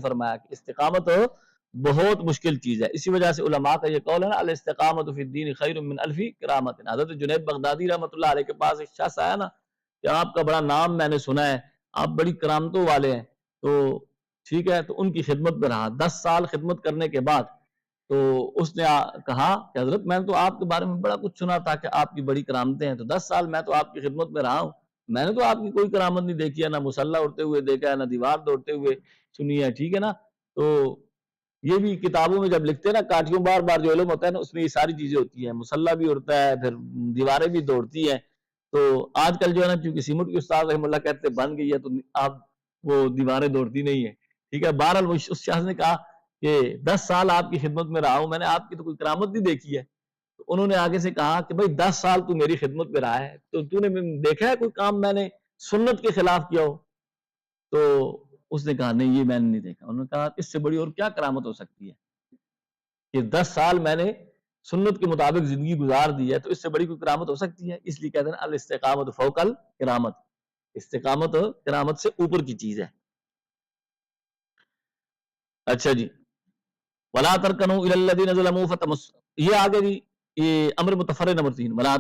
فرمایا کہ استقامت بہت مشکل چیز ہے. اسی وجہ سے علماء کا یہ قول ہے نا الاستقامت فی الدین خیر من الف کرامت. حضرت جنید بغدادی رحمۃ اللہ علیہ کے پاس ایک شخص آیا نا کہ آپ کا بڑا نام میں نے سنا ہے, آپ بڑی کرامتوں والے ہیں, تو ٹھیک ہے, تو ان کی خدمت میں رہا 10 سال خدمت کرنے کے بعد تو اس نے کہا کہ حضرت میں نے تو آپ کے بارے میں بڑا کچھ سنا تھا کہ آپ کی بڑی کرامتیں ہیں, تو 10 سال میں تو آپ کی خدمت میں رہا ہوں, میں نے تو آپ کی کوئی کرامت نہیں دیکھی ہے, نہ مصلی اڑتے ہوئے دیکھا ہے, نہ دیوار دوڑتے ہوئے سنی ہے, ٹھیک ہے نا. تو یہ بھی کتابوں میں جب لکھتے ہیں نا کاٹیوں بار بار جو علم ہوتا ہے نا اس میں یہ ساری چیزیں ہوتی ہیں, مصلی بھی اڑتا ہے, پھر دیواریں بھی دوڑتی ہیں. تو آج کل جو ہے نا چونکہ سیمٹ کے استاد رحم اللہ کہتے بن گئی ہے تو آپ وہ دیواریں دوڑتی نہیں ہیں, ٹھیک ہے. بہرحال اس شخص نے کہا کہ 10 سال آپ کی خدمت میں رہا ہوں, میں نے آپ کی تو کوئی کرامت نہیں دیکھی ہے. تو انہوں نے آگے سے کہا کہ بھائی 10 سال تو میری خدمت میں رہا ہے, تو تو نے دیکھا ہے کوئی کام میں نے سنت کے خلاف کیا ہو؟ تو اس نے کہا نہیں, یہ میں نے نہیں دیکھا. انہوں نے کہا اس سے بڑی اور کیا کرامت ہو سکتی ہے کہ 10 سال میں نے سنت کے مطابق زندگی گزار دی ہے, تو اس سے بڑی کوئی کرامت ہو سکتی ہے؟ اس لیے کہتے ہیں الاستقامت فوق الکرامت, استقامت کرامت سے اوپر کی چیز ہے. اچھا جی, ولا ترکنوا الی الذین ظلموا فتمس, یہ آگے جی یہ امر متفرع نمبر 3, ولا